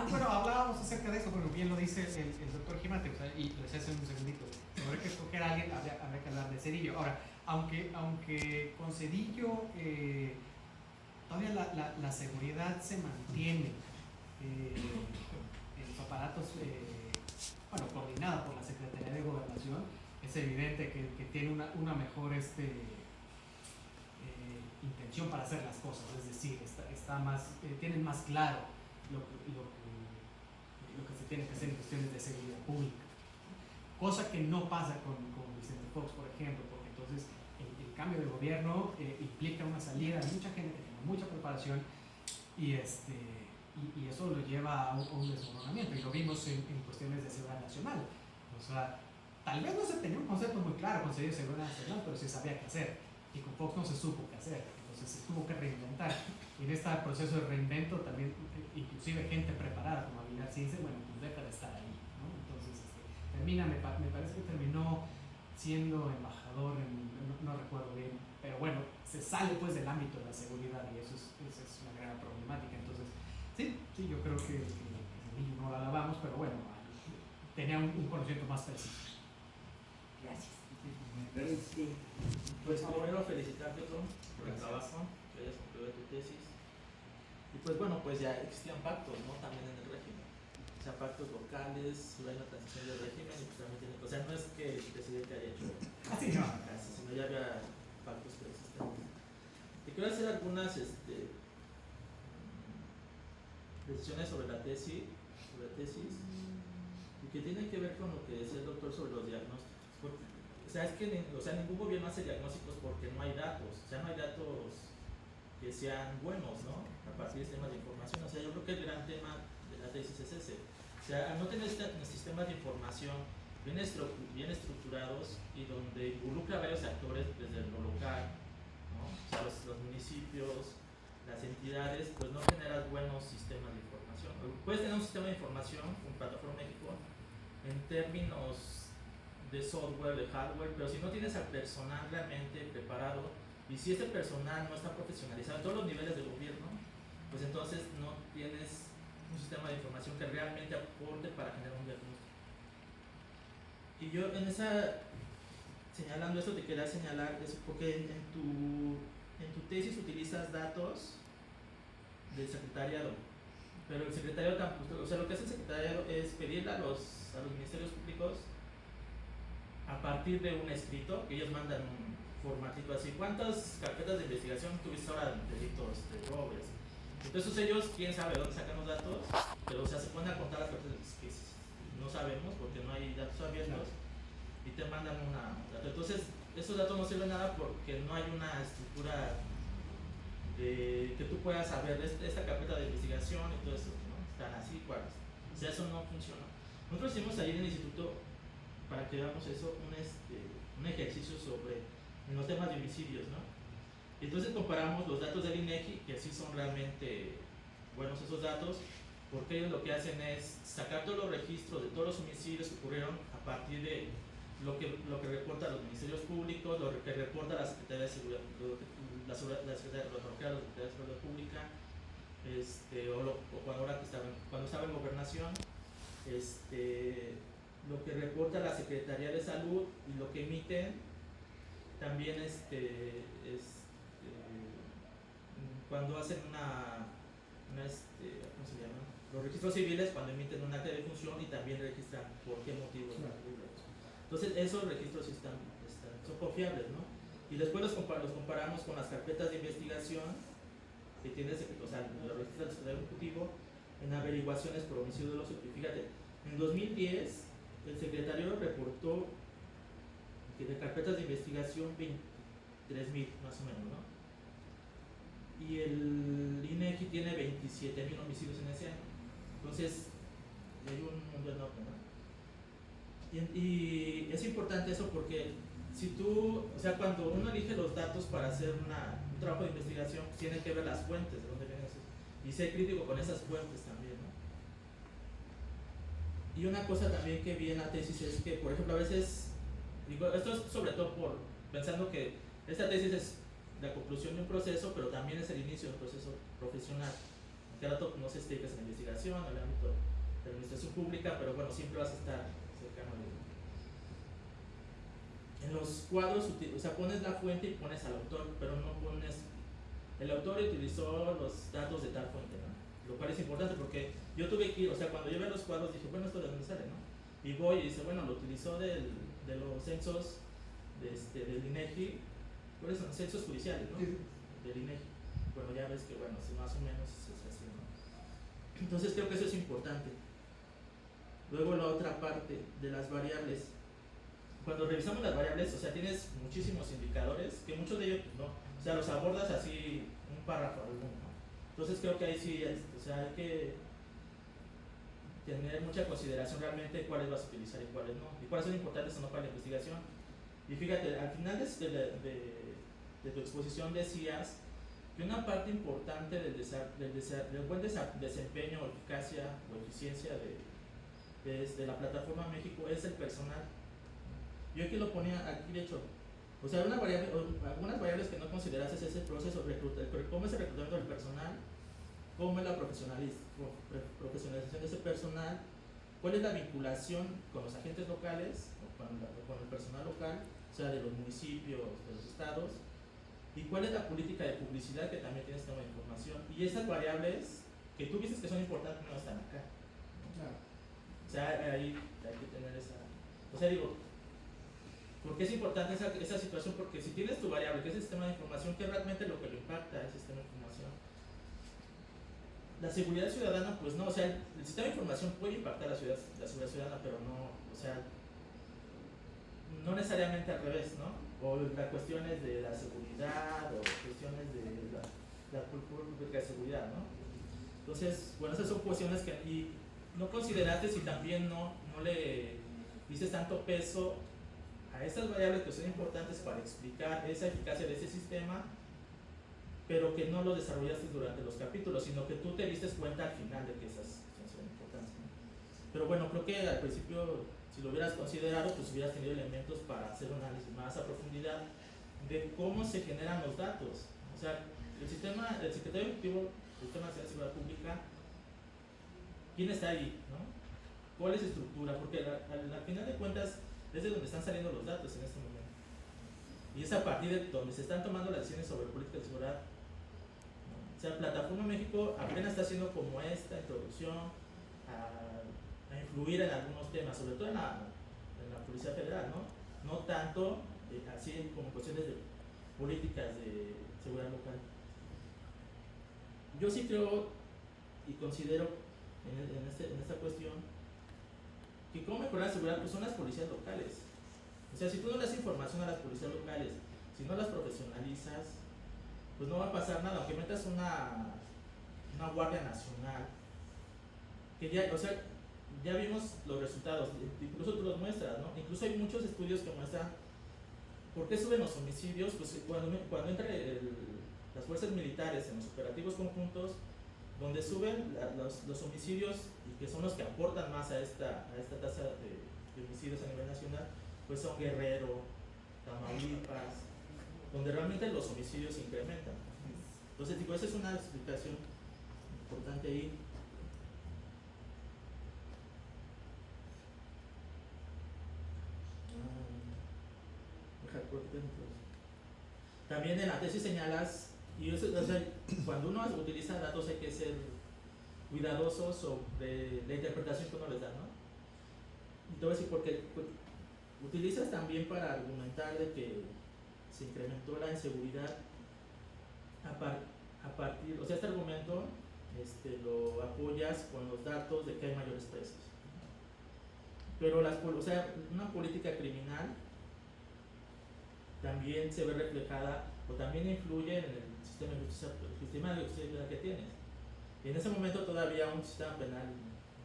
Bueno, hablábamos acerca de eso, porque bien lo dice el doctor Gimate, o sea, y lo decía hace un segundito. Si habrá que escoger a alguien, habría que hablar de Cedillo. Ahora, aunque con Cedillo todavía la seguridad se mantiene en los aparatos, bueno, coordinada por la Secretaría de Gobernación, es evidente que tiene una mejor intención para hacer las cosas, es decir, está más, tienen más claro lo que se tiene que hacer en cuestiones de seguridad pública. Cosa que no pasa con Vicente Fox, por ejemplo, porque entonces el cambio de gobierno implica una salida de mucha gente que tiene mucha preparación y eso lo lleva a un desmoronamiento, y lo vimos en cuestiones de seguridad nacional. O sea, tal vez no se tenía un concepto muy claro con seguridad nacional, pero se sabía qué hacer, y con Fox no se supo qué hacer, entonces se tuvo que reinventar. Y en este proceso de reinvento también, inclusive gente preparada como Aguilar Cince, bueno, pues deja de estar ahí, ¿no? Entonces me parece que terminó siendo embajador no recuerdo bien, pero bueno, se sale pues del ámbito de la seguridad, y esa es una gran problemática. Entonces sí, yo creo que no lo alabamos, pero bueno, tenía un conocimiento más preciso. Gracias. Pues primero felicitarte, Tom, por el trabajo, que hayas concluido tu tesis. Y pues bueno, pues ya existían pactos, ¿no? También en el régimen. O sea, pactos locales, hubo una transición del régimen y pues realmente, o sea, no es que el presidente haya hecho Así no. casi, sino ya había pactos preexistentes. Te quiero hacer algunas decisiones sobre la tesis, y que tienen que ver con lo que decía el doctor sobre los diagnósticos. Porque, o sea, es que ningún gobierno hace diagnósticos porque no hay datos, o sea, no hay datos que sean buenos, ¿no? A partir de sistemas de información. O sea, yo creo que el gran tema de la tesis es ese. O sea, al no tener sistemas de información bien estructurados y donde involucra a varios actores desde lo local, ¿no? O sea, los municipios, las entidades, pues no generas buenos sistemas de información. Puedes tener un sistema de información, un Plataforma México, en términos de software, de hardware, pero si no tienes al personal realmente preparado, y si este personal no está profesionalizado en todos los niveles del gobierno, pues entonces no tienes un sistema de información que realmente aporte para generar un diagnóstico. Y yo señalando esto, te quería señalar eso, porque en tu tesis utilizas datos del secretariado, pero el secretariado tampoco, o sea, lo que hace el secretariado es pedirle a los ministerios públicos, a partir de un escrito, que ellos mandan un formatito así, ¿cuántas carpetas de investigación tuviste ahora de delitos de robos? Entonces ellos, quién sabe dónde sacan los datos, pero o sea, se ponen a contar las carpetas que no sabemos porque no hay datos abiertos, y te mandan un dato. Entonces esos datos no sirven nada porque no hay una estructura que tú puedas saber esta carpeta de investigación y todo eso, ¿no? Están así, cuáles. O sea, eso no funciona. Nosotros hicimos ahí en el instituto, para que veamos eso, un ejercicio sobre los temas de homicidios, ¿no? Entonces comparamos los datos del INEGI, que sí son realmente buenos esos datos, porque ellos lo que hacen es sacar todos los registros de todos los homicidios que ocurrieron a partir de lo que reportan los ministerios públicos, lo que reporta la Secretaría de Seguridad, la Secretaría de Seguridad Pública, o cuando estaba en gobernación, lo que reporta la Secretaría de Salud, y lo que emiten también cuando hacen ¿cómo se llama? Los registros civiles, cuando emiten un acta de defunción, y también registran por qué motivo. Entonces esos registros sí son confiables, ¿no? Y después los comparamos con las carpetas de investigación que tiene, o sea, los registros del Secretario Ejecutivo en averiguaciones por homicidio doloso. Y fíjate, en 2010 el secretario reportó que de carpetas de investigación 23,000 más o menos, ¿no? Y el INEGI tiene 27,000 homicidios en ese año. Entonces hay un mundo enorme, ¿no? Y es importante eso porque si tú, o sea, cuando uno elige los datos para hacer un trabajo de investigación, pues tiene que ver las fuentes de dónde vienen esos, y ser crítico con esas fuentes también, ¿no? Y una cosa también que vi en la tesis es que, por ejemplo, a veces, digo, esto es sobre todo pensando que esta tesis es la conclusión de un proceso, pero también es el inicio de un proceso profesional, ¿no? que al rato no sé si te dedicas a la investigación, al ámbito de la administración pública, pero bueno, siempre vas a estar cercano de él. En los cuadros, o sea, pones la fuente y pones al autor, pero no pones, el autor utilizó los datos de tal fuente, ¿no? Lo cual es importante porque yo tuve que ir, o sea, cuando yo veo los cuadros dije, bueno, ¿esto de dónde sale, no? Y voy y dice, bueno, lo utilizó de los censos del INEGI, ¿cuáles son? Censos judiciales, ¿no? Sí. Del INEGI. Bueno, ya ves que, bueno, si más o menos es así, ¿no? Entonces creo que eso es importante. Luego la otra parte de las variables. Cuando revisamos las variables, o sea, tienes muchísimos indicadores, que muchos de ellos, pues, no, o sea, los abordas así un párrafo alguno, ¿no? Entonces creo que ahí sí, o sea, hay que tener mucha consideración realmente cuáles vas a utilizar y cuáles no, y cuáles son importantes o no para la investigación. Y fíjate, al final de tu exposición decías que una parte importante del buen desempeño, eficacia o eficiencia de la plataforma México es el personal. Yo aquí lo ponía, aquí de hecho, o sea, algunas variables que no consideras es ese proceso, cómo es el reclutamiento del personal, cómo es la profesionalización de ese personal, cuál es la vinculación con los agentes locales, o con el personal local, o sea, de los municipios, de los estados, y cuál es la política de publicidad que también tiene esta nueva información. Y esas variables que tú dices que son importantes no están acá. Claro. O sea, ahí hay que tener esa... O sea, digo, ¿por qué es importante esa situación? Porque si tienes tu variable, que es el sistema de información, ¿qué es realmente lo que lo impacta el sistema de información? La seguridad ciudadana, pues no, o sea, el sistema de información puede impactar la seguridad ciudadana, pero no, o sea, no necesariamente al revés, ¿no? O las cuestiones de la seguridad, o cuestiones de la política de seguridad, ¿no? Entonces, bueno, esas son cuestiones que y no consideraste si también no le dices tanto peso a estas variables que son importantes para explicar esa eficacia de ese sistema, pero que no lo desarrollaste durante los capítulos, sino que tú te diste cuenta al final de que esas son importantes, ¿no? Pero bueno, creo que al principio, si lo hubieras considerado, pues hubieras tenido elementos para hacer un análisis más a profundidad de cómo se generan los datos. O sea, el secretario ejecutivo del Sistema Nacional de Seguridad Pública, ¿quién está ahí, no? ¿Cuál es su estructura? Porque al final de cuentas es de donde están saliendo los datos en este momento. Y es a partir de donde se están tomando las decisiones sobre política de seguridad, ¿no? O sea, Plataforma México apenas está haciendo como esta introducción a influir en algunos temas, sobre todo en la Policía Federal, ¿no? No tanto así como cuestiones de políticas de seguridad local. Yo sí creo y considero en esta cuestión que cómo mejorar la seguridad pues son las policías locales. O sea, si tú no le das información a las policías locales, si no las profesionalizas, pues no va a pasar nada, aunque metas una Guardia Nacional, que ya, o sea, ya vimos los resultados, incluso tú los muestras, ¿no? Incluso hay muchos estudios que muestran por qué suben los homicidios, pues cuando entran las fuerzas militares en los operativos conjuntos, donde suben los homicidios y que son los que aportan más a esta tasa de homicidios a nivel nacional, pues son Guerrero, Tamaulipas, donde realmente los homicidios se incrementan. Entonces, digo, esa es una explicación importante ahí. También en la tesis señalas, y eso, o sea, cuando uno utiliza datos hay que ser cuidadoso sobre la interpretación que uno les da, ¿no? Y te voy a decir porque utilizas también para argumentar de que se incrementó la inseguridad a partir, o sea, este argumento lo apoyas con los datos de que hay mayores presos. Pero o sea, una política criminal también se ve reflejada o también influye en el sistema de justicia que tienes. Y en ese momento todavía un sistema penal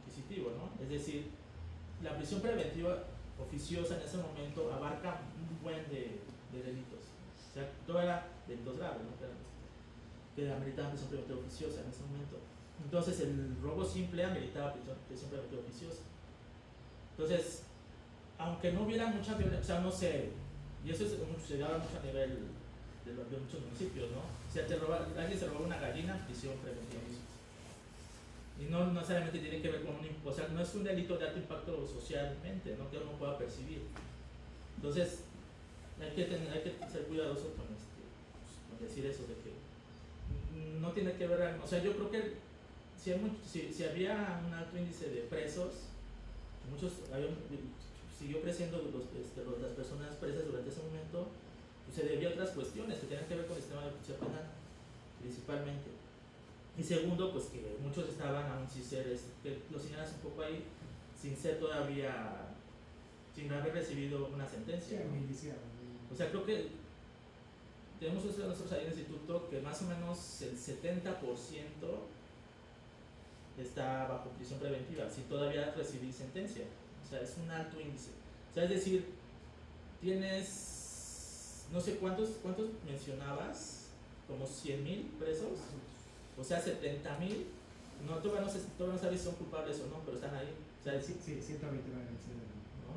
inquisitivo, ¿no? Es decir, la prisión preventiva oficiosa en ese momento abarca un buen de delitos. O sea, todo era delitos graves, ¿no? Que ameritaban prisión preventiva oficiosa en ese momento. Entonces, el robo simple ameritaba prisión preventiva oficiosa. Entonces, aunque no hubiera mucha violencia, o sea, no sé, y eso se daba mucho a nivel de muchos municipios, ¿no? O sea, alguien se robaba una gallina, prisión preventiva oficiosa. Y no necesariamente tiene que ver con o sea, no es un delito de alto impacto socialmente, ¿no? Que uno pueda percibir. Entonces, hay que ser cuidadoso con, pues, con decir eso, de que no tiene que ver, o sea, yo creo que si había un alto índice de presos, siguió creciendo las personas presas durante ese momento, pues se debía a otras cuestiones que tenían que ver con el sistema de justicia penal, principalmente. Y segundo, pues que muchos estaban aún sin ser, que lo señalas un poco ahí, sin ser todavía, sin haber recibido una sentencia. Sí, ¿no? O sea, creo que tenemos nosotros ahí en el instituto que más o menos el 70% está bajo prisión preventiva, sin todavía recibir sentencia. O sea, es un alto índice. O sea, es decir, tienes, no sé cuántos mencionabas, como 100,000 presos, o sea, 70,000, no, todavía no sabes si son culpables o no, pero están ahí. O sea, sí, 129. ¿no?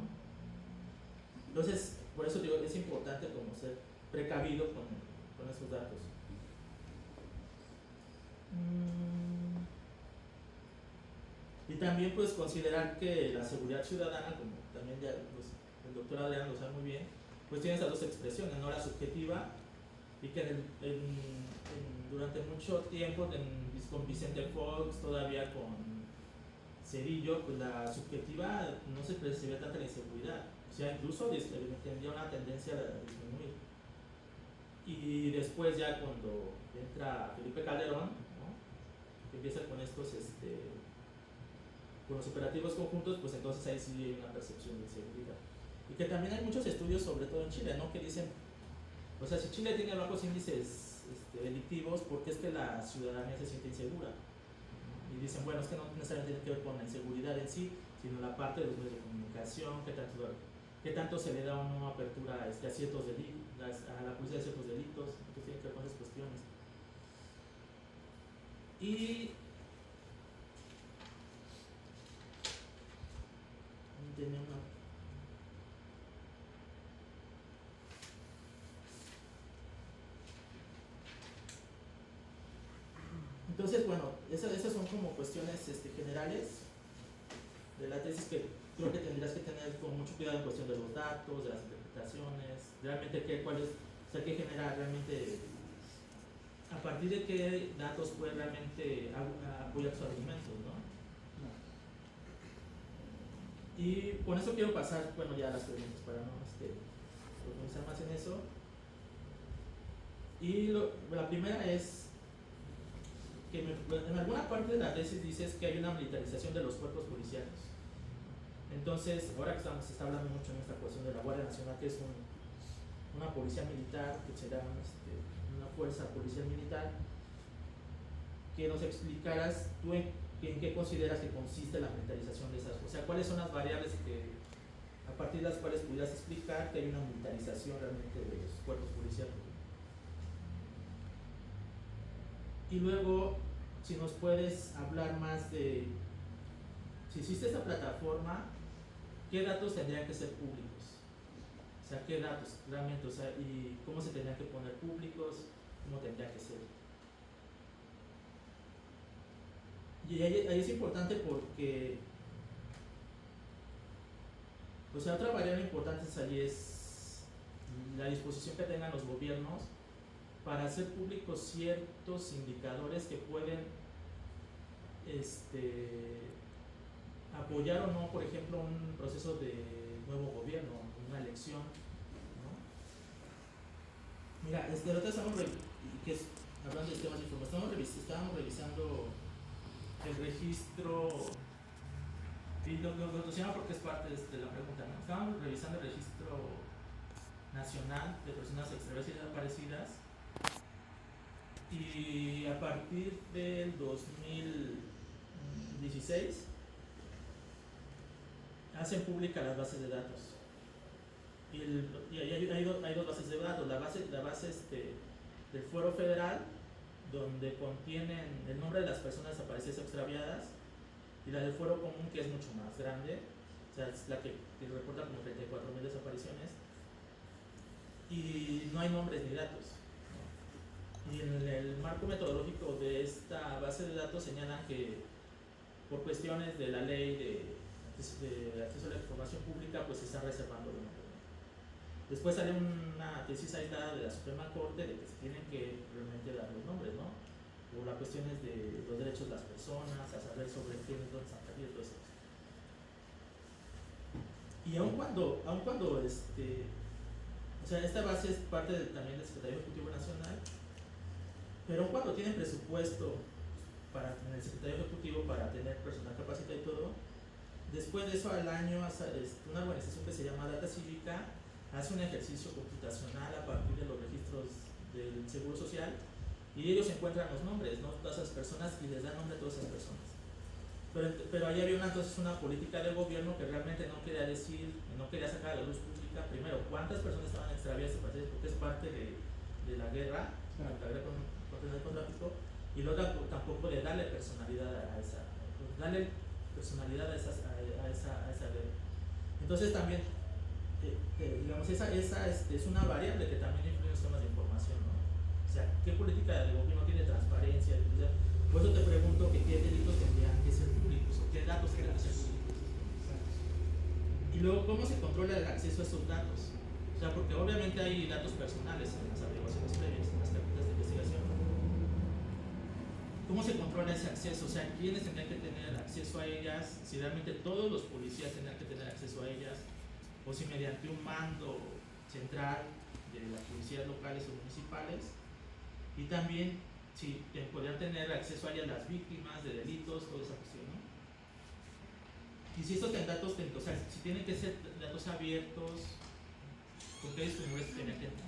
Entonces, por eso digo, es importante como ser precavido con esos datos. Y también pues considerar que la seguridad ciudadana, como también ya el doctor Adrián lo sabe muy bien, pues tiene esas dos expresiones, ¿no? La subjetiva, y que durante mucho tiempo con Vicente Fox, todavía con Cedillo, pues la subjetiva no se percibía tanta la inseguridad, o sea, incluso tendría una tendencia a disminuir. Y después ya cuando entra Felipe Calderón, ¿no? Que empieza con estos con los operativos conjuntos, pues entonces ahí sí hay una percepción de inseguridad. Y que también hay muchos estudios, sobre todo en Chile, ¿no? Que dicen, o sea, si Chile tiene bajos índices delictivos, ¿por qué es que la ciudadanía se siente insegura? Y dicen, bueno, es que no necesariamente tiene que ver con la inseguridad en sí, sino la parte de los medios de comunicación, qué tanto se le da o no apertura a ciertos delitos, a la policía de ciertos delitos, que tiene que ver con esas cuestiones. Y tenía una... Entonces, bueno, esas son como cuestiones generales de la tesis que creo que tendrías que tener con mucho cuidado en cuestión de los datos, de las interpretaciones, realmente qué genera realmente, a partir de qué datos puede realmente apoyar tus argumentos, ¿no? Y con eso quiero pasar, bueno, ya a las preguntas para no profundizar más en eso. Y la primera es que en alguna parte de la tesis dices que hay una militarización de los cuerpos policiales. Entonces, ahora que se está hablando mucho en esta cuestión de la Guardia Nacional, que es una policía militar, que será una fuerza policial militar, que nos explicaras tú en qué consideras que consiste la militarización de esas, o sea, cuáles son las variables a partir de las cuales pudieras explicar que hay una militarización realmente de los cuerpos policiales. Y luego, si nos puedes hablar más de, si existe esta plataforma, ¿qué datos tendrían que ser públicos? O sea, ¿qué datos realmente? O sea, ¿y cómo se tendrían que poner públicos? ¿Cómo tendría que ser? Y ahí es importante porque, o sea, otra variable importante es la disposición que tengan los gobiernos para hacer públicos ciertos indicadores que pueden apoyar o no, por ejemplo, un proceso de nuevo gobierno, una elección, ¿no? Mira, ahorita hablando de temas de información, estábamos revisando el registro, y lo llamo porque es parte de la pregunta, ¿no? Estábamos revisando el registro nacional de personas extraviadas y desaparecidas, y a partir del 2016 hacen públicas las bases de datos. Y hay dos bases de datos, la base del Fuero Federal, donde contienen el nombre de las personas desaparecidas o extraviadas, y la del Fuero Común, que es mucho más grande, o sea, es la que reporta como 34,000 desapariciones, y no hay nombres ni datos, ¿no? Y en el marco metodológico de esta base de datos señalan que por cuestiones de la ley de acceso a la información pública, pues se está reservando los nombres, ¿no? Después sale una tesis aislada de la Suprema Corte de que se tienen que realmente dar los nombres, ¿no? O las cuestiones de los derechos de las personas, a saber sobre quiénes, dónde están perdidos, todo eso. Y aun cuando o sea, esta base es parte también del Secretario Ejecutivo Nacional, pero aun cuando tienen presupuesto para el Secretario Ejecutivo para tener personal capacitado y todo, después de eso al año una organización que se llama Data Cívica hace un ejercicio computacional a partir de los registros del Seguro Social y ellos encuentran los nombres, ¿no? Todas esas personas y les dan nombre a todas esas personas. Pero ahí había entonces una política del gobierno que realmente no quería decir, no quería sacar a la luz pública, primero, cuántas personas estaban extraviadas y perdidas, porque es parte de la guerra, la guerra contra el narcotráfico, y luego tampoco de darle personalidad a esa guerra. Entonces también, digamos, esa es una variable que también influye en los temas de información, ¿no? O sea, ¿qué política de gobierno tiene transparencia? Por eso te pregunto que qué delitos tendrían que ser públicos o qué datos tendrían que ser públicos. Y luego, ¿cómo se controla el acceso a esos datos? O sea, porque obviamente hay datos personales en las averiguaciones previas, en las carpetas de investigación. ¿Cómo se controla ese acceso? O sea, ¿quiénes tendrían que tener acceso a ellas? Si realmente todos los policías tendrían que tener acceso a ellas, o si mediante un mando central de las policías locales o municipales, y también si podrían tener acceso a ellas las víctimas de delitos, toda esa cuestión, ¿no? Y si estos datos, o sea, si tienen que ser datos abiertos, ¿con qué disponibilidad tendrían que tener?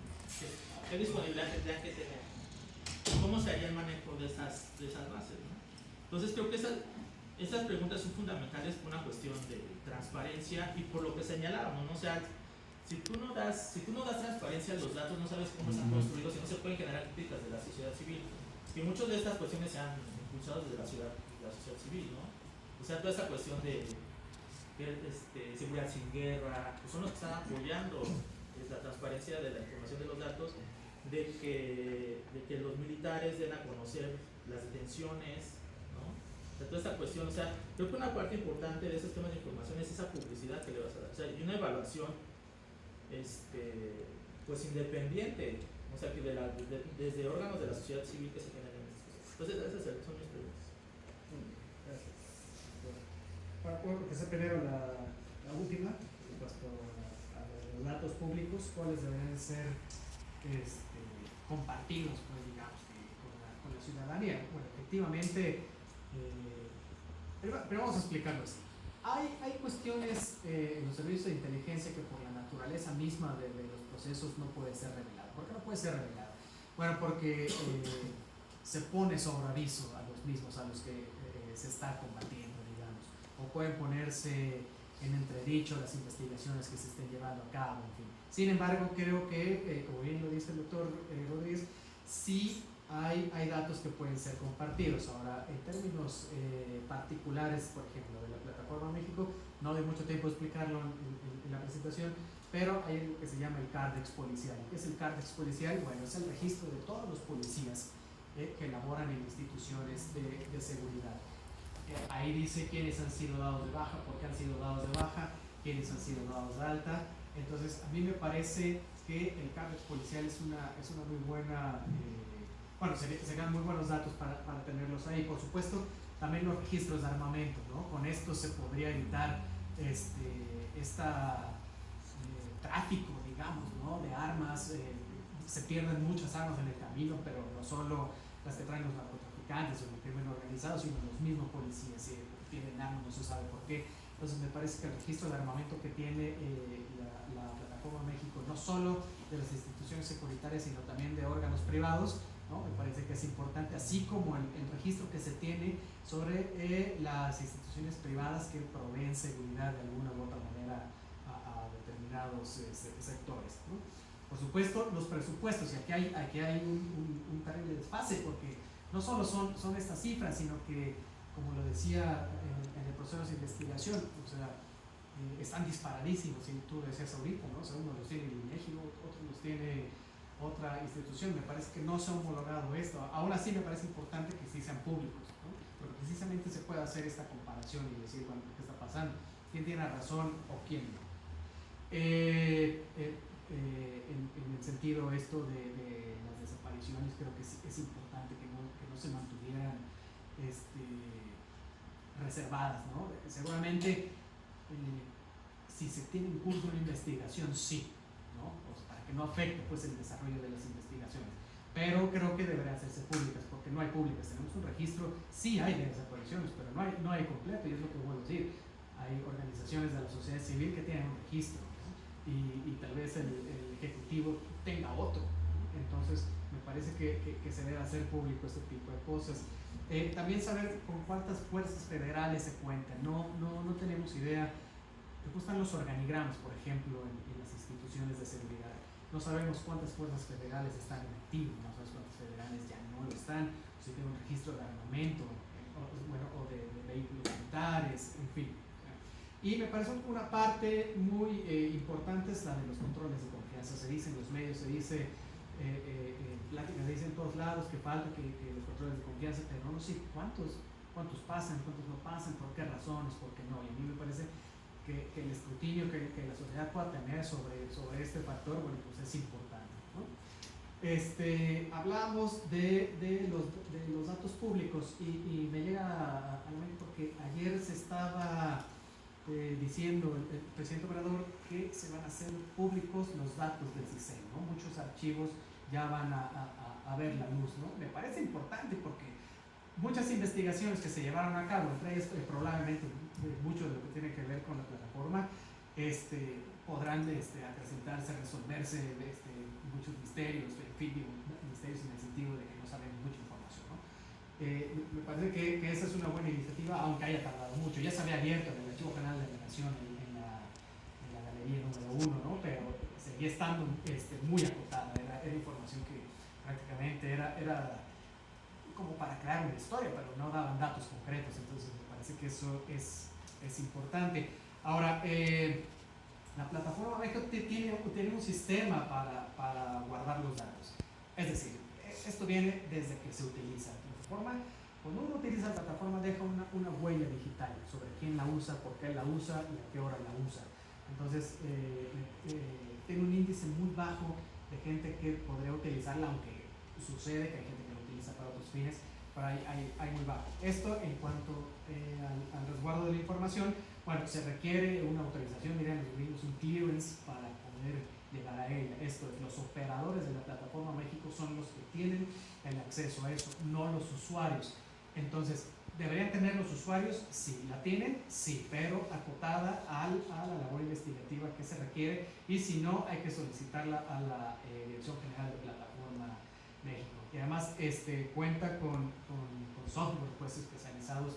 ¿Qué disponibilidad tendrían que tener? ¿Cómo se haría el manejo de esas bases, ¿no? Entonces creo que esas preguntas son fundamentales por una cuestión de transparencia y por lo que señalábamos, ¿no? O sea, si tú no das transparencia a los datos, no sabes cómo están construidos y no se pueden generar críticas de la sociedad civil. Y muchas de estas cuestiones se han impulsado desde la sociedad civil, ¿no? O sea, toda esta cuestión de seguridad sin guerra, pues son los que están apoyando la transparencia de la información de los datos, de que los militares den a conocer las detenciones, ¿no? O sea, toda esta cuestión, o sea, creo que una parte importante de esos temas de información es esa publicidad que le vas a dar, o sea, y una evaluación pues independiente, o sea, que desde órganos de la sociedad civil que se generen estas cosas. Entonces, esas son mis preguntas. Gracias. Bueno, que sea primero la última, respecto a los datos públicos, cuáles deberían ser compartidos, pues, digamos, con la ciudadanía. Bueno, efectivamente, pero vamos a explicarlo así. Hay cuestiones en los servicios de inteligencia que por la naturaleza misma de los procesos no puede ser revelado. ¿Por qué no puede ser revelado? Bueno, porque se pone sobre aviso a los mismos, a los que se está combatiendo, digamos, o pueden ponerse en entredicho las investigaciones que se estén llevando a cabo, en fin. Sin embargo, creo que, como bien lo dice el doctor Rodríguez, sí hay datos que pueden ser compartidos. Ahora, en términos particulares, por ejemplo, de la Plataforma México, no doy mucho tiempo de explicarlo en la presentación, pero hay algo que se llama el Cardex policial. ¿Qué es el Cardex policial? Bueno, es el registro de todos los policías que laboran en instituciones de seguridad. Ahí dice quiénes han sido dados de baja, por qué han sido dados de baja, quiénes han sido dados de alta. Entonces, a mí me parece que el Cardex policial es una muy buena, bueno, serían muy buenos datos para tenerlos ahí. Por supuesto, también los registros de armamento, ¿no? Con esto se podría evitar tráfico, digamos, ¿no? De armas. Se pierden muchas armas en el camino, pero no solo las que traen los narcotraficantes o el crimen organizado, sino los mismos policías. Si tienen armas, no se sabe por qué. Entonces me parece que el registro de armamento que tiene la Plataforma México, no solo de las instituciones securitarias, sino también de órganos privados, ¿no? Me parece que es importante, así como el registro que se tiene sobre las instituciones privadas que proveen seguridad de alguna u otra manera a determinados sectores, ¿no? Por supuesto, los presupuestos, y aquí hay un terrible desfase, porque no solo son estas cifras, sino que, como lo decía en el proceso de investigación, o sea, están disparadísimos, y tú decías ahorita, ¿no? O sea, uno los tiene el INEGI, otro los tiene otra institución. Me parece que no se ha homologado esto. Aún así me parece importante que sí sean públicos, ¿no? porque precisamente se puede hacer esta comparación y decir, bueno, ¿qué está pasando? ¿Quién tiene razón o quién no? En el sentido esto de las desapariciones, creo que es importante que no se mantuvieran reservadas, ¿no? Seguramente si se tiene en curso una investigación, sí, ¿no? Pues para que no afecte pues, el desarrollo de las investigaciones. Pero creo que deberán hacerse públicas, porque no hay públicas. Tenemos un registro, sí hay de desapariciones, pero no hay completo, y es lo que vuelvo a decir. Hay organizaciones de la sociedad civil que tienen un registro, ¿no? Y tal vez el ejecutivo tenga otro, ¿no? Entonces me parece que se debe hacer público este tipo de cosas. También saber con cuántas fuerzas federales se cuentan. No tenemos idea. Después están los organigramas, por ejemplo, en las instituciones de seguridad. No sabemos cuántas fuerzas federales están en activo, no sabemos cuántas federales ya no lo están, si tienen un registro de armamento, o de vehículos militares, en fin. Y me parece una parte muy importante es la de los controles de confianza. Se dice en los medios, se dice, pláticas, se dice en todos lados que falta que los controles de confianza, pero no sé cuántos pasan, cuántos no pasan, por qué razones, por qué no. Y a mí me parece que el escrutinio que la sociedad pueda tener sobre este factor, bueno, pues es importante, ¿no? Hablamos de los datos públicos y me llega a la mente porque ayer se estaba diciendo el presidente Obrador que se van a hacer públicos los datos del CISEN, ¿no? Muchos archivos ya van a ver la luz, ¿no? Me parece importante porque muchas investigaciones que se llevaron a cabo, entre ellas probablemente mucho de lo que tiene que ver con la plataforma, podrán acrecentarse, resolverse muchos misterios, en fin, misterios en el sentido de que no sabemos mucha información, ¿no? Me parece que esa es una buena iniciativa, aunque haya tardado mucho. Ya se había abierto en el Archivo General de la Nación en la galería número 1, ¿no? Pero seguía estando muy acotada, era información que prácticamente era como para crear una historia, pero no daban datos concretos, entonces me parece que eso es importante. Ahora, la plataforma México tiene un sistema para guardar los datos, es decir, esto viene desde que se utiliza la plataforma. Cuando uno utiliza la plataforma deja una huella digital sobre quién la usa, por qué la usa y a qué hora la usa. Entonces, tiene un índice muy bajo de gente que podría utilizarla, aunque sucede que hay gente que lo utiliza para otros fines, pero hay muy bajo. Esto en cuanto al resguardo de la información, bueno, se requiere una autorización, miren, un clearance para poder llegar a ella. Esto es, los operadores de la plataforma México son los que tienen el acceso a eso, no los usuarios. Entonces, ¿deberían tener los usuarios? Sí, la tienen, sí, pero acotada a la labor investigativa que se requiere, y si no, hay que solicitarla a la Dirección General de Plataforma México. Y además cuenta con software pues, especializados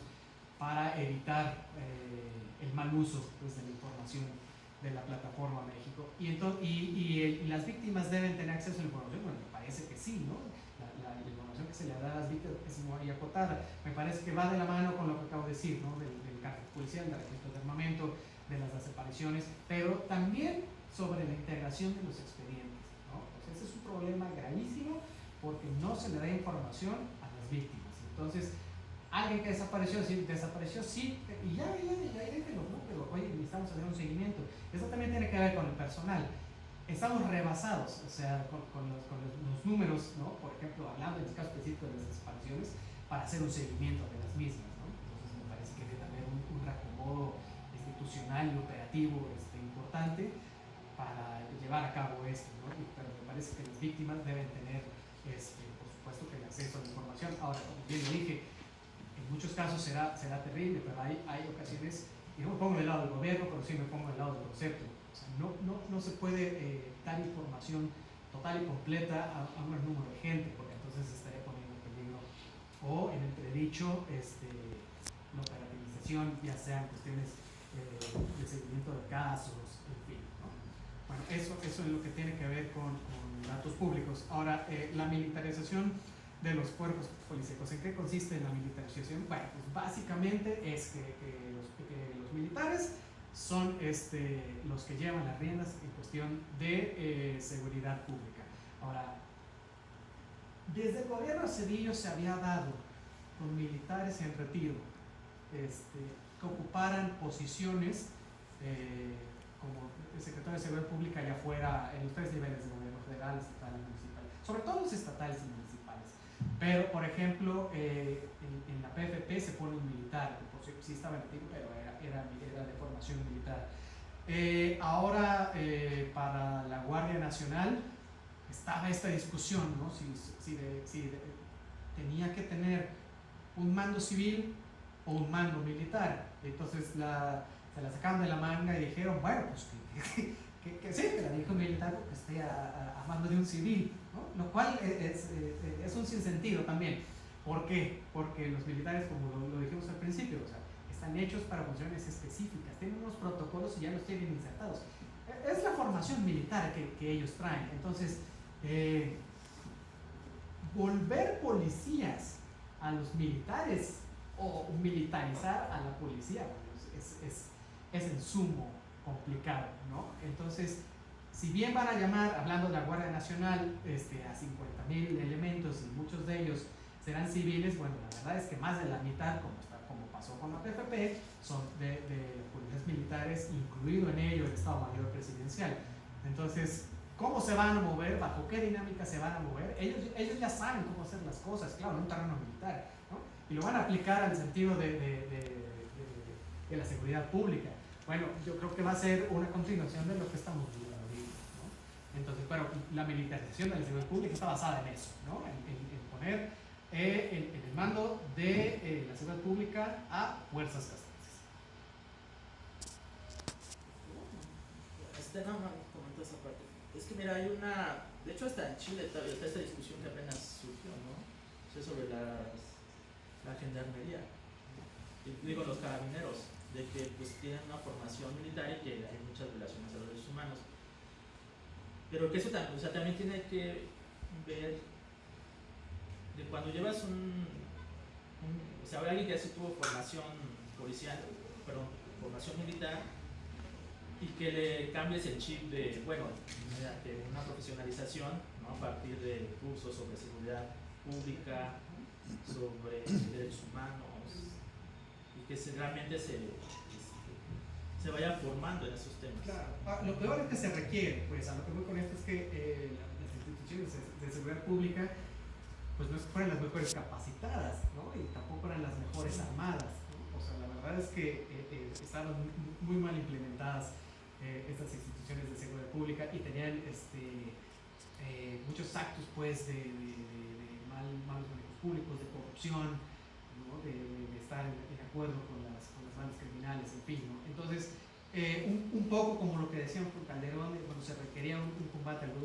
para evitar el mal uso pues, de la información de la plataforma México. Y las víctimas deben tener acceso a la información. Bueno, me parece que sí, ¿no? La información que se le da a las víctimas es muy acotada. Me parece que va de la mano con lo que acabo de decir, ¿no? Del cartel policial, del registro de armamento, de las desapariciones, pero también sobre la integración de los expedientes, ¿no? Pues ese es un problema gravísimo porque no se le da información a las víctimas. Entonces, alguien que desapareció sí, y ya déjenlo, ¿no? Pero oye, necesitamos hacer un seguimiento. Eso también tiene que ver con el personal. Estamos rebasados, o sea, con los números, ¿no? Por ejemplo, hablando en este caso específico de las desapariciones, para hacer un seguimiento de las mismas, ¿no? Entonces me parece que debe haber un reacomodo institucional y operativo importante para llevar a cabo esto, ¿no? Pero me parece que las víctimas deben tener, por supuesto, que el acceso a la información. Ahora, como bien lo dije, en muchos casos será terrible, pero hay ocasiones, y no me pongo del lado del gobierno, pero sí me pongo del lado del concepto. O sea, no se puede dar información total y completa a un gran número de gente, porque entonces se estaría poniendo en peligro o en entredicho la operativalización, ya sean cuestiones de seguimiento de casos, en fin, ¿no? Bueno, eso es lo que tiene que ver con datos públicos. Ahora, la militarización de los cuerpos policíacos. ¿En qué consiste la militarización? Bueno, pues básicamente es que los militares son los que llevan las riendas en cuestión de seguridad pública. Ahora, desde el gobierno de Cedillo se había dado con militares en retiro que ocuparan posiciones como el secretario de Seguridad Pública, ya fuera en los tres niveles de gobierno: federal, estatal y municipal, sobre todo los estatales y municipales. Pero, por ejemplo, en la PFP se pone un militar, que por cierto sí estaba en retiro, pero era de formación militar. Ahora, para la Guardia Nacional estaba esta discusión, ¿no? Si tenía que tener un mando civil o un mando militar. Entonces se la sacaron de la manga y dijeron, bueno, pues que sí, que la dirija un militar porque esté a mando de un civil, ¿no? Lo cual es un sinsentido también. ¿Por qué? Porque los militares, como lo dijimos al principio, o sea, están hechos para funciones específicas, tienen unos protocolos y ya los tienen insertados. Es la formación militar que ellos traen. Entonces, volver policías a los militares o militarizar a la policía, bueno, es en sumo complicado, ¿no? Entonces, si bien van a llamar, hablando de la Guardia Nacional, a 50,000 elementos y muchos de ellos serán civiles, bueno, la verdad es que más de la mitad, como pasó con la PFP, son de policías militares, incluido en ello el Estado Mayor Presidencial. Entonces, ¿cómo se van a mover? ¿Bajo qué dinámica se van a mover? Ellos ya saben cómo hacer las cosas, claro, en un terreno militar, ¿no? Y lo van a aplicar al sentido de la seguridad pública. Bueno, yo creo que va a ser una continuación de lo que estamos viendo ahorita, ¿no? Entonces, pero la militarización de la seguridad pública está basada en eso, ¿no? En poner en el mando de la seguridad pública a fuerzas castrenses. No, comento esa parte. Es que mira, hay una, de hecho hasta en Chile todavía está esta discusión que apenas surgió, ¿no? O sea, sobre la gendarmería, digo los carabineros, de que pues tienen una formación militar y que hay muchas violaciones a los derechos humanos. Pero que eso también, o sea, también tiene que ver de cuando llevas o sea, alguien que así tuvo formación policial, perdón, formación militar, y que le cambies el chip de, bueno, mediante una profesionalización, ¿no? A partir de cursos sobre seguridad pública, sobre derechos humanos, y que realmente se vaya formando en esos temas. Claro. Lo peor es que se requiere, pues a lo que voy con esto es que las instituciones de seguridad pública pues no fueran las mejores capacitadas, ¿no? Y tampoco eran las mejores armadas, ¿no? O sea, la verdad es que estaban muy mal implementadas estas instituciones de seguridad pública y tenían muchos actos pues de malos manejos públicos, de corrupción, ¿no? de estar en acuerdo con las bandas criminales, en fin, ¿no? Entonces, un poco como lo que decían por Calderón, cuando se requería un combate a los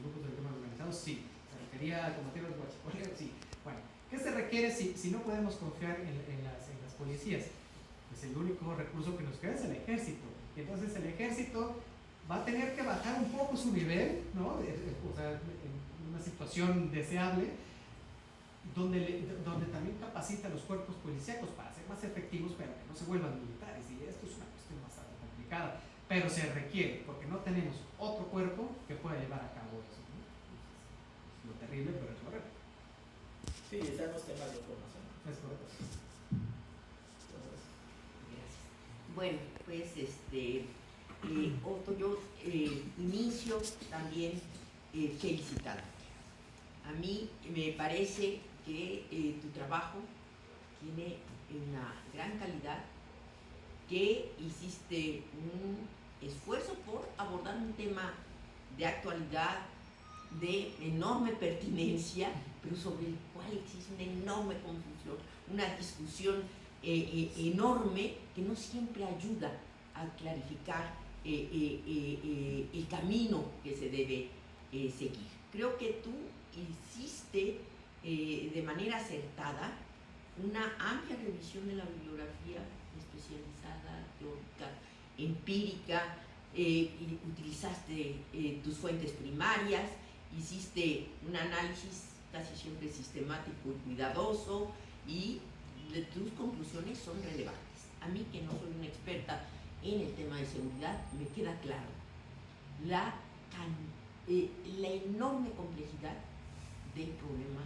grupos del crimen organizado, sí. Se requería combatir a los guachicoleros, sí. Bueno, ¿qué se requiere si no podemos confiar en las policías? Pues el único recurso que nos queda es el ejército. Y entonces el ejército va a tener que bajar un poco su nivel, ¿no? O sea, en una situación deseable, donde también capacita a los cuerpos policíacos para ser más efectivos, pero que no se vuelvan militares. Y esto es una cuestión bastante complicada, pero se requiere, porque no tenemos otro cuerpo que pueda llevar a cabo eso, ¿no? Es lo terrible, pero es correcto. Sí, están los temas de formación. Es correcto. Gracias. Bueno, pues Otto, yo inicio también felicitando. A mí me parece que tu trabajo tiene una gran calidad, que hiciste un esfuerzo por abordar un tema de actualidad, de enorme pertinencia, pero sobre el cual existe una enorme confusión, una discusión enorme que no siempre ayuda a clarificar el camino que se debe seguir. Creo que tú hiciste de manera acertada una amplia revisión de la bibliografía especializada, teórica, empírica, y utilizaste tus fuentes primarias, hiciste un análisis casi siempre sistemático y cuidadoso, y tus conclusiones son relevantes. A mí, que no soy una experta en el tema de seguridad, me queda claro la enorme complejidad del problema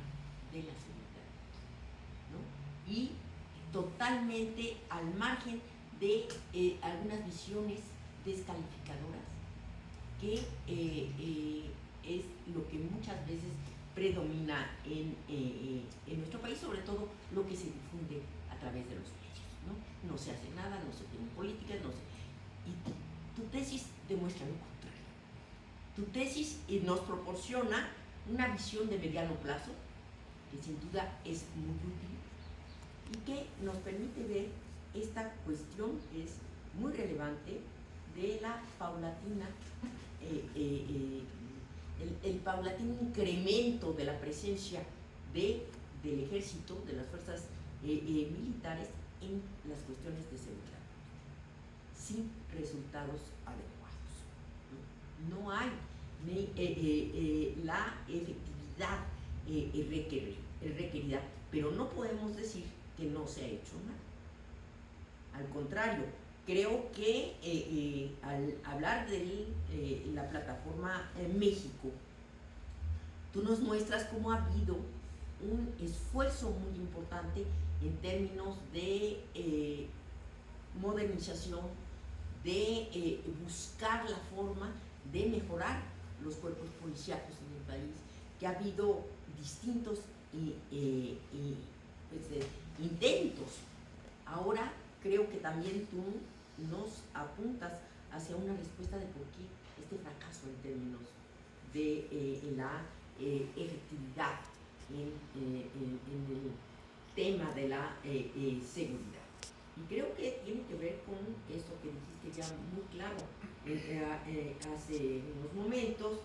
de la seguridad, ¿no? y totalmente al margen de algunas visiones descalificadoras que es lo que muchas veces predomina en nuestro país, sobre todo lo que se difunde a través de los medios, ¿no? No se hace nada, no se tienen políticas, no se... Y tu tesis demuestra lo contrario. Tu tesis nos proporciona una visión de mediano plazo, que sin duda es muy útil, y que nos permite ver esta cuestión que es muy relevante de la paulatina, el paulatino incremento de la presencia del ejército, de las fuerzas militares en las cuestiones de seguridad, sin resultados adecuados. No hay la efectividad requerida, pero no podemos decir que no se ha hecho nada. Al contrario, creo que al hablar de la plataforma México, tú nos muestras cómo ha habido un esfuerzo muy importante en términos de modernización, de buscar la forma de mejorar los cuerpos policíacos en el país, que ha habido distintos intentos. Ahora creo que también tú nos apuntas hacia una respuesta de por qué este fracaso en términos de la efectividad en el tema de la seguridad. Y creo que tiene que ver con esto que dijiste ya muy claro hace unos momentos,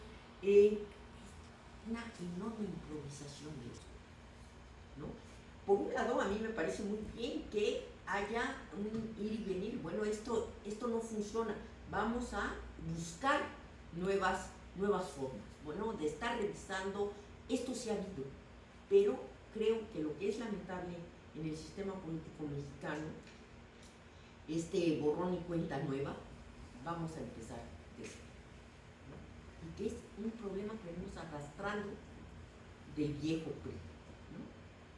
una enorme improvisación de esto, ¿no? Por un lado, a mí me parece muy bien que haya un ir y venir. Bueno, esto no funciona, vamos a buscar nuevas formas. Bueno, de estar revisando, esto sí ha habido, pero creo que lo que es lamentable en el sistema político mexicano, este borrón y cuenta nueva, vamos a empezar de cero, ¿no? Y que es un problema que venimos arrastrando del viejo PRI, ¿no?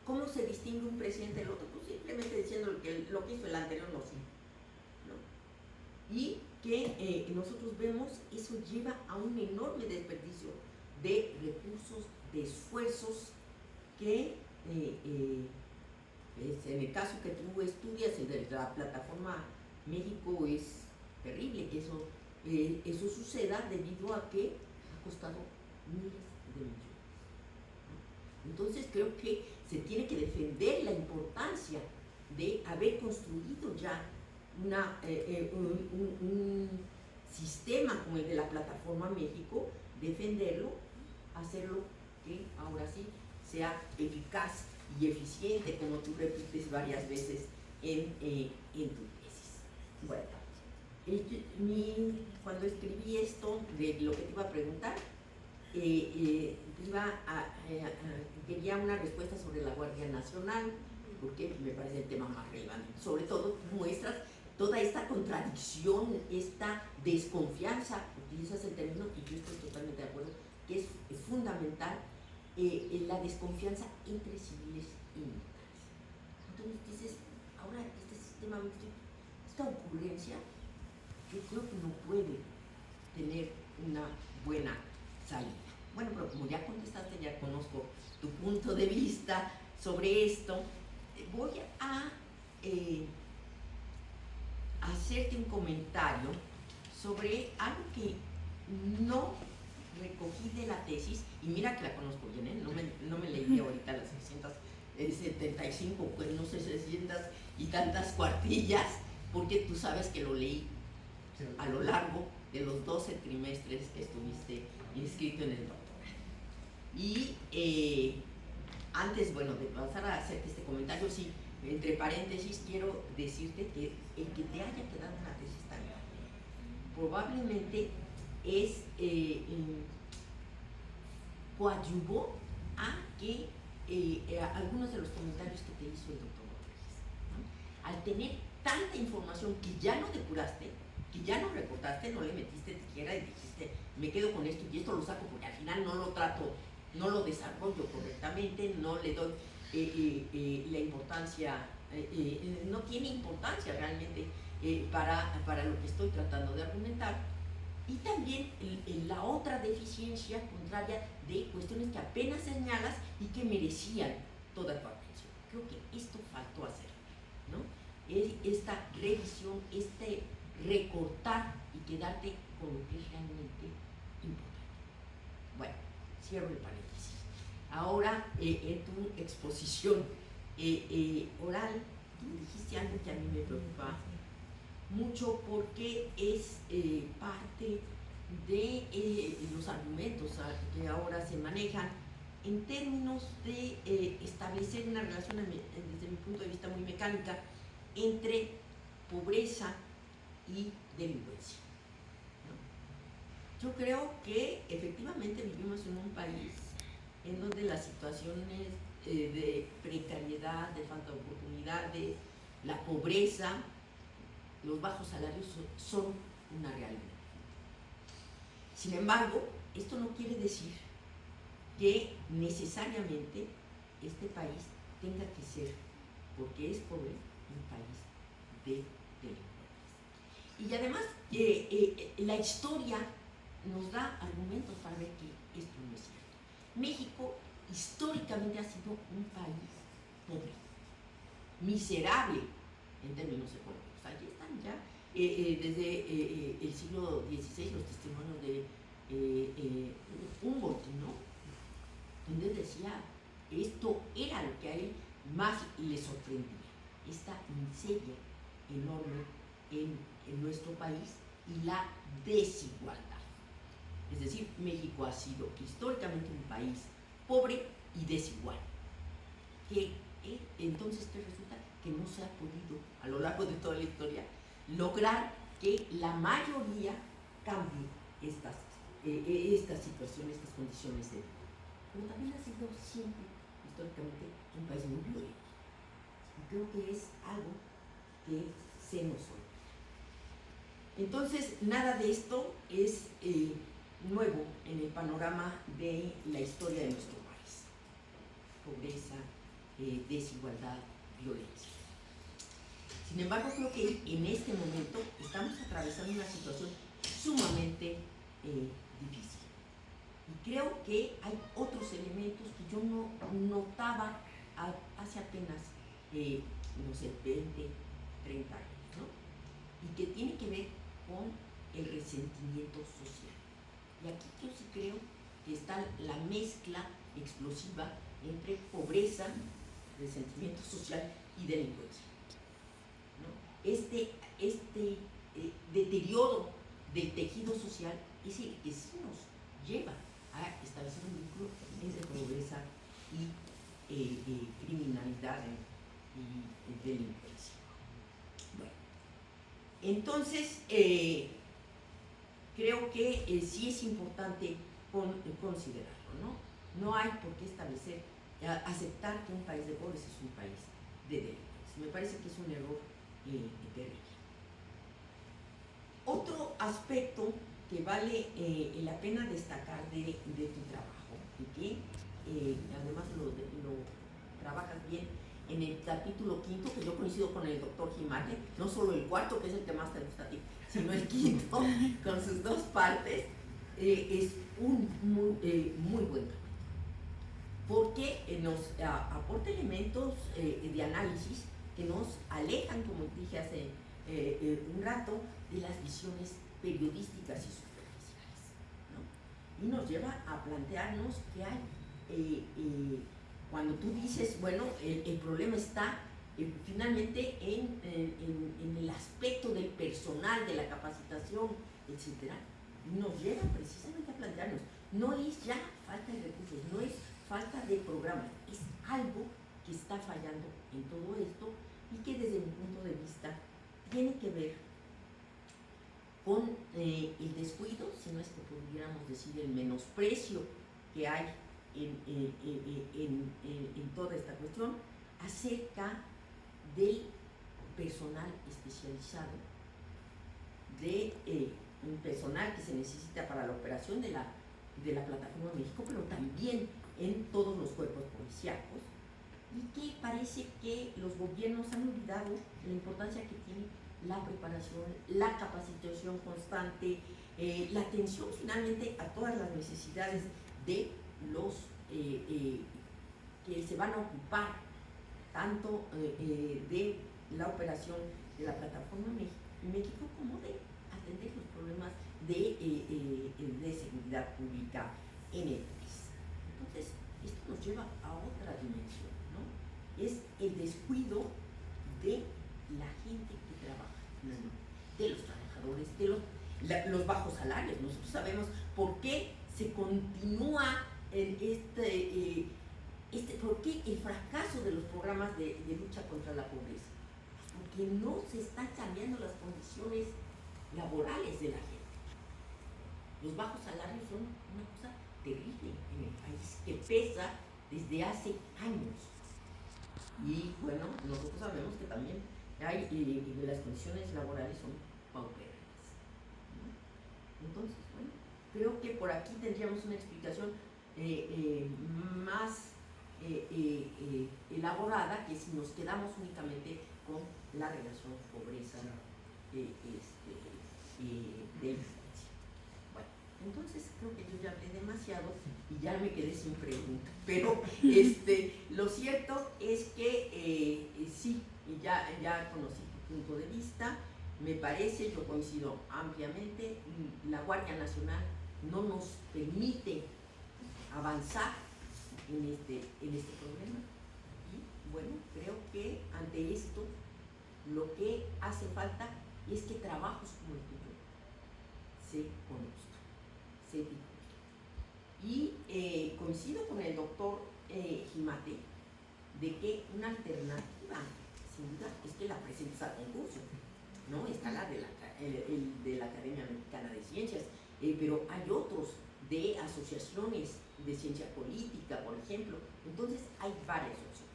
¿Cómo se distingue un presidente del otro? Pues simplemente diciendo que lo que hizo el anterior no sirve, ¿no? Y que nosotros vemos eso lleva a un enorme desperdicio de recursos, de esfuerzos que en el caso que tú estudias, el de la plataforma México, es terrible que eso suceda debido a que ha costado miles de millones, ¿no? Entonces creo que se tiene que defender la importancia de haber construido ya un sistema como el de la plataforma México, defenderlo, hacerlo que ahora sí sea eficaz y eficiente, como tú repites varias veces en tu tesis. Bueno, cuando escribí esto de lo que te iba a preguntar, quería una respuesta sobre la Guardia Nacional, porque me parece el tema más relevante. Sobre todo, muestras toda esta contradicción, esta desconfianza, utilizas el término y yo estoy totalmente de acuerdo, que es fundamental, la desconfianza entre civiles y militares. Entonces dices, ahora este sistema, esta ocurrencia, yo creo que no puede tener una buena salida. Bueno, pero como ya contestaste, ya conozco tu punto de vista sobre esto, voy a hacerte un comentario sobre algo que no recogí de la tesis, y mira que la conozco bien, no me leí ahorita las 675, pues no sé, 600 y tantas cuartillas, porque tú sabes que lo leí a lo largo de los 12 trimestres que estuviste inscrito en el doctorado. Y antes, bueno, de pasar a hacerte este comentario, sí, entre paréntesis, quiero decirte que el que te haya quedado una tesis tan grande, probablemente es coadyuvó a que algunos de los comentarios que te hizo el doctor Rodríguez, ¿no? Al tener tanta información que ya no depuraste, que ya no recortaste, no le metiste tijera y dijiste, me quedo con esto y esto lo saco porque al final no lo trato, no lo desarrollo correctamente, no le doy la importancia, no tiene importancia realmente para lo que estoy tratando de argumentar. Y también la otra deficiencia contraria de cuestiones que apenas señalas y que merecían toda tu atención. Creo que esto faltó hacer, ¿no? Esta revisión, este recortar y quedarte con lo que es realmente importante. Bueno, cierro el paréntesis. Ahora, en tu exposición oral, tú dijiste algo que a mí me preocupa mucho porque es parte de los argumentos que ahora se manejan en términos de establecer una relación, desde mi punto de vista muy mecánica, entre pobreza y delincuencia, ¿no? Yo creo que efectivamente vivimos en un país en donde las situaciones de precariedad, de falta de oportunidades, la pobreza, los bajos salarios son una realidad. Sin embargo, esto no quiere decir que necesariamente este país tenga que ser, porque es pobre, un país de delincuentes. Y además, la historia nos da argumentos para ver que esto no es cierto. México históricamente ha sido un país pobre, miserable en términos económicos. Allí están ya desde el siglo XVI los testimonios de Humboldt, ¿no? Donde decía, esto era lo que a él más le sorprendía, esta miseria enorme en nuestro país y la desigualdad. Es decir, México ha sido históricamente un país pobre y desigual. Entonces, ¿qué resulta? Que no se ha podido, a lo largo de toda la historia, lograr que la mayoría cambie estas situaciones, estas condiciones de vida. Pero también ha sido siempre, históricamente, un país muy violento. Y creo que es algo que se nos olvida. Entonces, nada de esto es nuevo en el panorama de la historia de nuestro país. Pobreza, desigualdad, violencia. Sin embargo, creo que en este momento estamos atravesando una situación sumamente difícil. Y creo que hay otros elementos que yo no notaba hace apenas, no sé, 20, 30 años, ¿no? Y que tiene que ver con el resentimiento social. Y aquí yo sí creo que está la mezcla explosiva entre pobreza, resentimiento social y delincuencia, ¿no? Este deterioro del tejido social es el que sí nos lleva a establecer un vínculo entre pobreza y criminalidad y delincuencia. Bueno, entonces creo que sí es importante considerarlo, ¿no? No hay por qué aceptar que un país de pobres es un país de delincuentes. Me parece que es un error terrible. Otro aspecto que vale la pena destacar de tu trabajo, y que además lo trabajas bien en el capítulo 5, que yo coincido con el doctor Jiménez, no solo el cuarto, que es el que más te gusta a ti, sino el quinto, con sus dos partes, es un muy buen capítulo, porque nos aporta elementos de análisis que nos alejan, como dije hace un rato, de las visiones periodísticas y superficiales, ¿no? Y nos lleva a plantearnos que hay, cuando tú dices, bueno, el problema está finalmente en el aspecto del personal, de la capacitación, etc. Y nos lleva precisamente a plantearnos, no es ya falta de recursos, no es falta de programa, es algo que está fallando en todo esto y que desde mi punto de vista tiene que ver con el descuido, si no es que pudiéramos decir el menosprecio que hay en toda esta cuestión acerca del personal especializado, de un personal que se necesita para la operación de la Plataforma México, pero también en todos los cuerpos policíacos, y que parece que los gobiernos han olvidado la importancia que tiene la preparación, la capacitación constante, la atención finalmente a todas las necesidades de los que se van a ocupar tanto de la operación de la plataforma México como de atender los problemas de seguridad pública en el país. Entonces, esto nos lleva a otra dimensión, ¿no? Es el descuido de la gente que trabaja, ¿no? De los trabajadores, de los bajos salarios. Nosotros sabemos por qué se continúa en por qué el fracaso de los programas de lucha contra la pobreza. Porque no se están cambiando las condiciones laborales de la gente. Los bajos salarios son una cosa terrible en el país que pesa desde hace años. Y bueno, nosotros sabemos que también hay las condiciones laborales son paupérrimas, ¿no? Entonces, bueno, creo que por aquí tendríamos una explicación más elaborada que si nos quedamos únicamente con la relación pobreza de infancia. Bueno, entonces creo que yo ya hablé demasiado y ya me quedé sin pregunta, pero lo cierto es que sí, ya conocí tu punto de vista, me parece, yo coincido ampliamente, la Guardia Nacional no nos permite avanzar en este problema y bueno, creo que ante esto lo que hace falta es que trabajos como el tuyo se conozcan, se difundan. Y coincido con el doctor Gimate de que una alternativa, sin duda, es que la presentes al concurso, ¿no? Está la de la Academia Mexicana de Ciencias, pero hay otros de asociaciones de ciencia política, por ejemplo. Entonces hay varias opciones.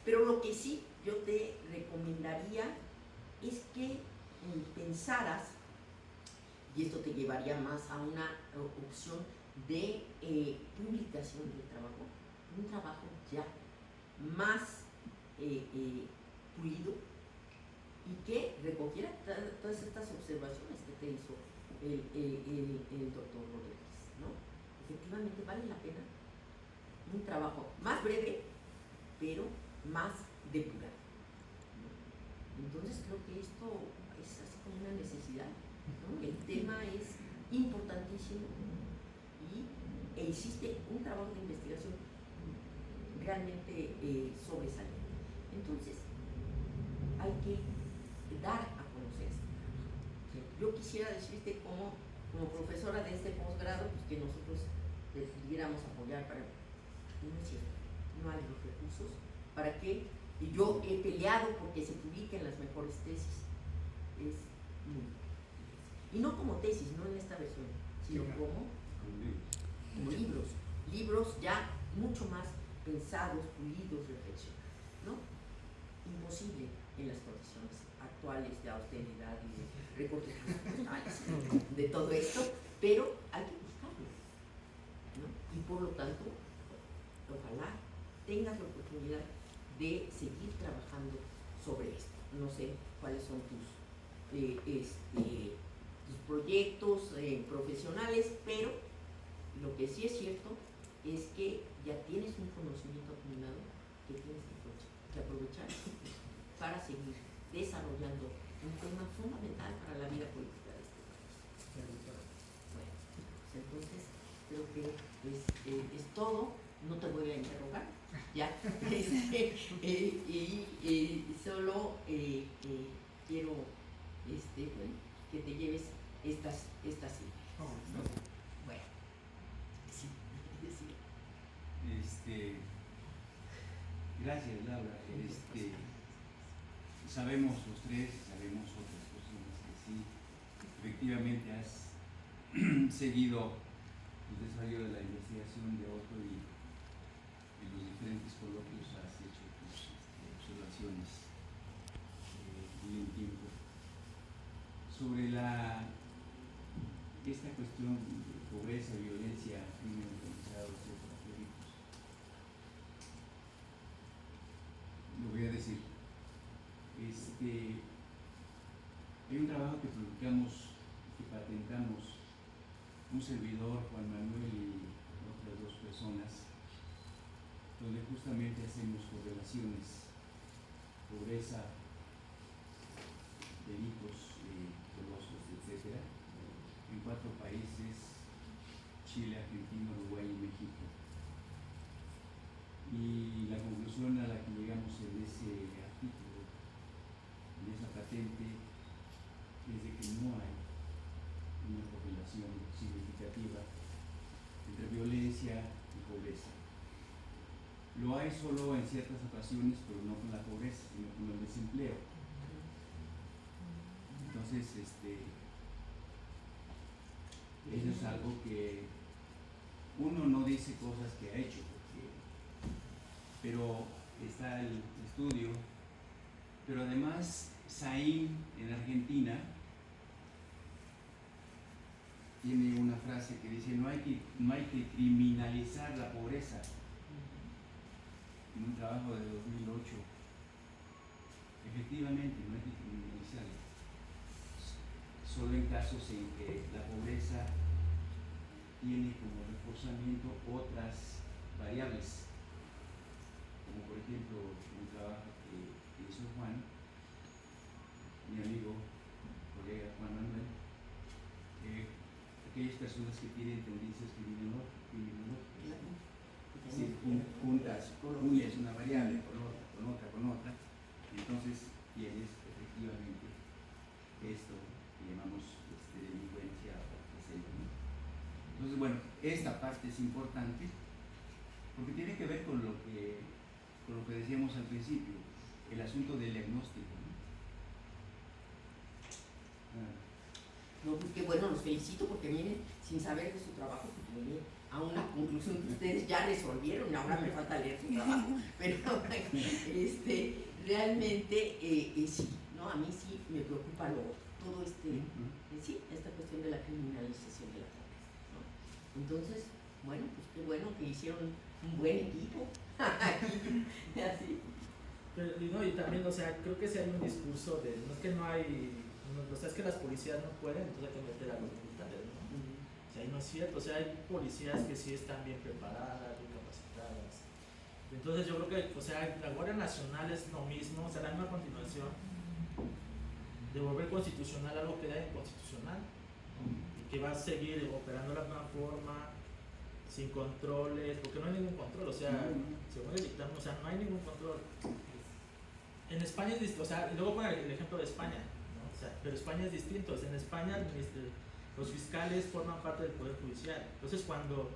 Pero lo que sí yo te recomendaría es que pensaras, y esto te llevaría más a una opción de publicación del trabajo, un trabajo ya más pulido y que recogiera todas estas observaciones que te hizo el doctor Rodríguez, ¿no? Efectivamente vale la pena un trabajo más breve, pero más depurado, ¿no? Entonces creo que esto es así como una necesidad, ¿no? El tema es importantísimo e existe un trabajo de investigación realmente sobresaliente. Entonces hay que dar a conocer este trabajo. Yo quisiera decirte como profesora de este posgrado, pues que nosotros decidiéramos apoyar para... No es cierto, no hay los recursos para que... Y yo he peleado porque se publiquen las mejores tesis. Es muy difícil. Y no como tesis, no en esta versión, sino como libros. Libros ya mucho más pensados, pulidos, reflexionados, ¿no? Imposible en las condiciones actuales de austeridad y de recortes presupuestales, de todo esto, pero hay que buscarlo, ¿no? Y por lo tanto, ojalá tengas la oportunidad de seguir trabajando sobre esto. No sé cuáles son tus proyectos profesionales, pero lo que sí es cierto es que ya tienes un conocimiento acumulado que tienes que aprovechar para seguir desarrollando un tema fundamental para la vida política de este país. Bueno, pues entonces creo que es todo. No te voy a interrogar, ya. Solo quiero bueno, que te lleves estas ideas, ¿no? Bueno, sí. Gracias, Laura. Sabemos los tres, sabemos otras personas que sí, efectivamente has seguido el desarrollo de la investigación de Otto y en los diferentes coloquios has hecho tus observaciones muy en tiempo sobre esta cuestión de pobreza, violencia, crimen organizado, etcétera, delitos. voy a decir. Hay un trabajo que publicamos, que patentamos, un servidor, Juan Manuel y otras dos personas, donde justamente hacemos correlaciones, pobreza, delitos dolosos, etc., en 4 países: Chile, Argentina, Uruguay y México. Y la conclusión a la que llegamos en ese artículo, en esa patente, es de que no hay una correlación significativa entre violencia y pobreza. Lo hay solo en ciertas ocasiones, pero no con la pobreza, sino con el desempleo. Entonces, eso es algo que uno no dice cosas que ha hecho, pero está el estudio. Pero además, Saín, en Argentina, tiene una frase que dice: no hay que criminalizar la pobreza. En un trabajo de 2008, efectivamente no hay que criminalizarla, solo en casos en que la pobreza tiene como reforzamiento otras variables, como por ejemplo un trabajo que hizo Juan, mi amigo, colega Juan Manuel, aquellas personas que tienen tendencias criminológicas, sí, juntas, una es una variable con otra, entonces tienes efectivamente esto que llamamos delincuencia o qué sé yo, ¿no? Entonces, bueno, esta parte es importante porque tiene que ver con lo que decíamos al principio, el asunto del diagnóstico, ¿no? No, porque bueno, los felicito porque vienen sin saber de su trabajo, porque vienen a una conclusión que ustedes ya resolvieron, ahora me falta leer su trabajo, pero realmente sí, ¿no? A mí sí me preocupa todo sí, esta cuestión de la criminalización de la pobreza, ¿no? Entonces, bueno, pues qué bueno que hicieron un buen equipo así. Pero, no, y también, o sea, creo que sí hay un discurso de, no es que no hay, o sea, es que las policías no pueden, entonces hay que meter a los militares, ¿no? O sea, y no es cierto, o sea, hay policías que sí están bien preparadas, bien capacitadas. Entonces yo creo que, o sea, la Guardia Nacional es lo mismo, o sea, la misma continuación de volver constitucional algo que era inconstitucional, ¿no? Y que va a seguir operando de la misma forma, sin controles, porque no hay ningún control, o sea, según el dictamen, o sea, no hay ningún control. En España es distinto, o sea, y luego ponen el ejemplo de España, ¿no? O sea, pero España es distinto, o sea, en España los fiscales forman parte del Poder Judicial, entonces cuando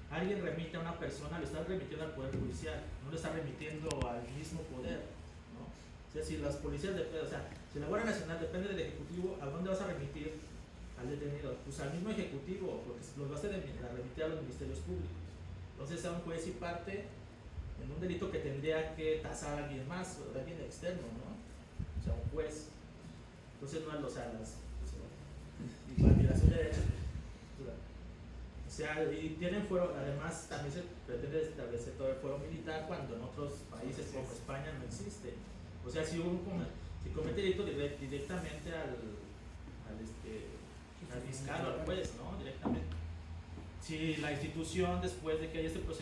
alguien remite a una persona, lo está remitiendo al Poder Judicial, no lo está remitiendo al mismo poder, ¿no? O sea, si las policías dependen, o sea, si la Guardia Nacional depende del Ejecutivo, ¿a dónde vas a remitir al detenido? Pues al mismo Ejecutivo, porque los vas a remitir a los ministerios públicos. Entonces a un juez y parte en un delito que tendría que tasar a alguien más, o a alguien externo, ¿no? O sea, un juez. Entonces no a los alas. Igual, violación de derechos. O sea, y tienen fuero, además también se pretende establecer todo el fuero militar cuando en otros países como España no existe. O sea, si comete delito directamente al fiscal o al juez, ¿no? Directamente. Si la institución, después de que haya este procedimiento,